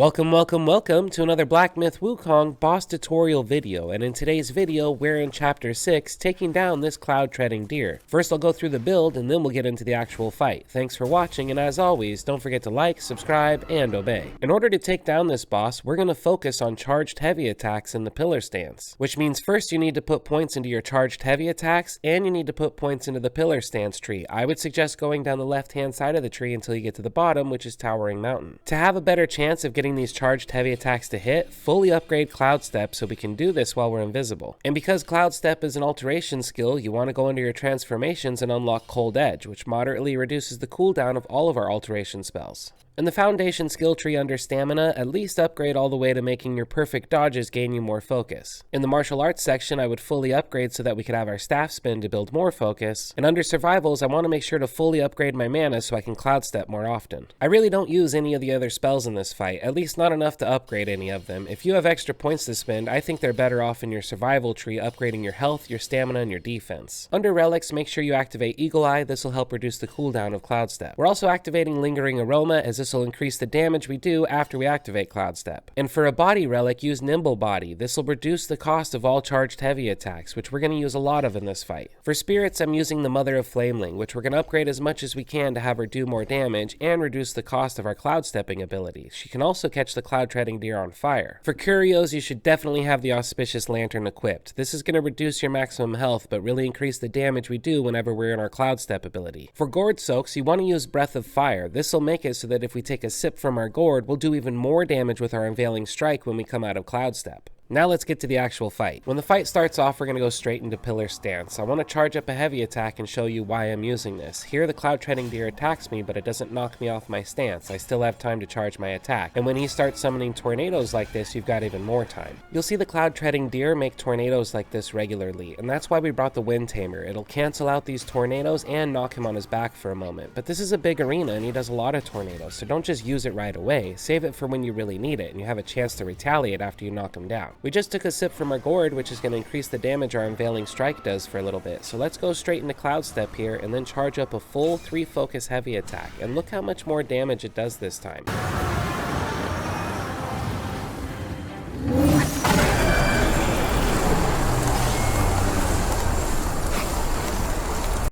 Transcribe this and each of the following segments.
Welcome to another Black Myth Wukong boss tutorial video, and in today's video we're in chapter 6 taking down this Cloudtreading deer. First I'll go through the build and then we'll get into the actual fight. Thanks for watching, and as always don't forget to like, subscribe, and obey. In order to take down this boss we're going to focus on charged heavy attacks in the pillar stance, which means first you need to put points into your charged heavy attacks and you need to put points into the pillar stance tree. I would suggest going down the left hand side of the tree until you get to the bottom, which is Towering Mountain. To have a better chance of getting these charged heavy attacks to hit, fully upgrade Cloud Step so we can do this while we're invisible. And because Cloud Step is an alteration skill, you want to go into your transformations and unlock Cold Edge, which moderately reduces the cooldown of all of our alteration spells. In the foundation skill tree under stamina, at least upgrade all the way to making your perfect dodges gain you more focus. In the martial arts section, I would fully upgrade so that we could have our staff spin to build more focus. And under survivals, I want to make sure to fully upgrade my mana so I can cloud step more often. I really don't use any of the other spells in this fight, at least not enough to upgrade any of them. If you have extra points to spend, I think they're better off in your survival tree upgrading your health, your stamina, and your defense. Under relics, make sure you activate Eagle Eye. This will help reduce the cooldown of Cloud Step. We're also activating Lingering Aroma, as this will increase the damage we do after we activate Cloud Step. And for a body relic, use Nimble Body. This will reduce the cost of all charged heavy attacks, which we're going to use a lot of in this fight. For spirits, I'm using the Mother of Flamling, which we're going to upgrade as much as we can to have her do more damage and reduce the cost of our Cloud Stepping ability. She can also catch the Cloudtreading deer on fire. For curios, you should definitely have the Auspicious Lantern equipped. This is going to reduce your maximum health, but really increase the damage we do whenever we're in our Cloud Step ability. For gourd soaks, you want to use Breath of Fire. This will make it so that if we take a sip from our gourd, we'll do even more damage with our Unveiling Strike when we come out of Cloud Step. Now let's get to the actual fight. When the fight starts off, we're going to go straight into pillar stance. I want to charge up a heavy attack and show you why I'm using this. Here the Cloudtreading deer attacks me, but it doesn't knock me off my stance. I still have time to charge my attack. And when he starts summoning tornadoes like this, you've got even more time. You'll see the Cloudtreading deer make tornadoes like this regularly, and that's why we brought the Wind Tamer. It'll cancel out these tornadoes and knock him on his back for a moment. But this is a big arena and he does a lot of tornadoes, so don't just use it right away. Save it for when you really need it and you have a chance to retaliate after you knock him down. We just took a sip from our gourd, which is going to increase the damage our Unveiling Strike does for a little bit. So let's go straight into Cloud Step here and then charge up a full 3 focus heavy attack. And look how much more damage it does this time.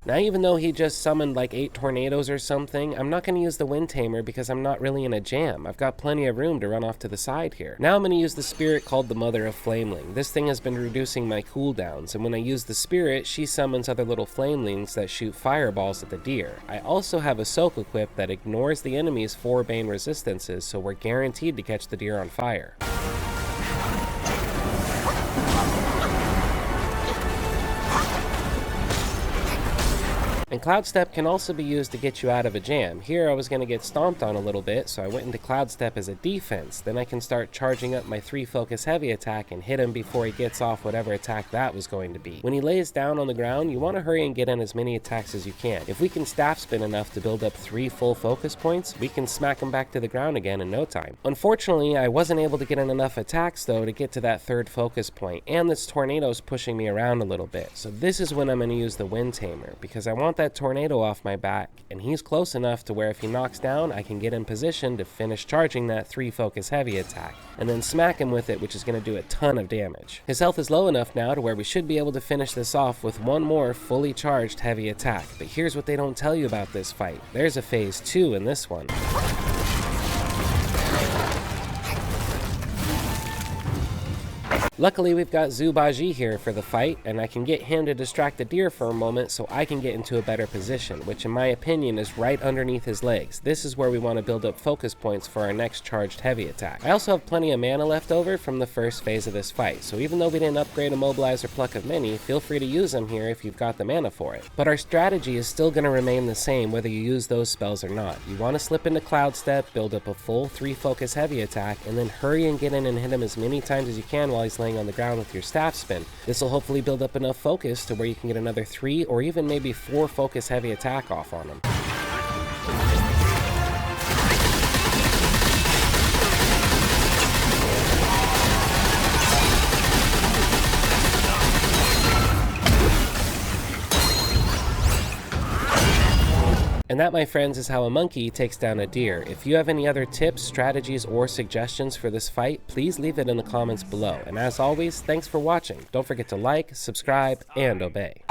Now, even though he just summoned like 8 tornadoes or something, I'm not going to use the Wind Tamer because I'm not really in a jam. I've got plenty of room to run off to the side here. Now I'm going to use the spirit called the Mother of Flamling. This thing has been reducing my cooldowns, and when I use the spirit, she summons other little flamelings that shoot fireballs at the deer. I also have a soak equipped that ignores the enemy's 4 bane resistances, so we're guaranteed to catch the deer on fire. And Cloud Step can also be used to get you out of a jam. Here I was going to get stomped on a little bit, so I went into Cloud Step as a defense. Then I can start charging up my 3 focus heavy attack and hit him before he gets off whatever attack that was going to be. When he lays down on the ground, you want to hurry and get in as many attacks as you can. If we can staff spin enough to build up 3 full focus points, we can smack him back to the ground again in no time. Unfortunately, I wasn't able to get in enough attacks though to get to that 3rd focus point, and this tornado's pushing me around a little bit. So this is when I'm going to use the Wind Tamer, because I want that tornado off my back, and he's close enough to where if he knocks down, I can get in position to finish charging that 3 focus heavy attack, and then smack him with it, which is going to do a ton of damage. His health is low enough now to where we should be able to finish this off with one more fully charged heavy attack. But here's what they don't tell you about this fight. There's a phase 2 in this one. Luckily, we've got Zubaji here for the fight, and I can get him to distract the deer for a moment so I can get into a better position, which in my opinion is right underneath his legs. This is where we want to build up focus points for our next charged heavy attack. I also have plenty of mana left over from the first phase of this fight, so even though we didn't upgrade Immobilize or Pluck of Many, feel free to use them here if you've got the mana for it. But our strategy is still going to remain the same whether you use those spells or not. You want to slip into Cloud Step, build up a full 3 focus heavy attack, and then hurry and get in and hit him as many times as you can while he's laying on the ground with your staff spin. This will hopefully build up enough focus to where you can get another 3 or even maybe 4 focus heavy attack off on him. And And that, my friends, is how a monkey takes down a deer. If you have any other tips, strategies, or suggestions for this fight, please leave it in the comments below. And as always, thanks for watching. Don't forget to like, subscribe, and obey.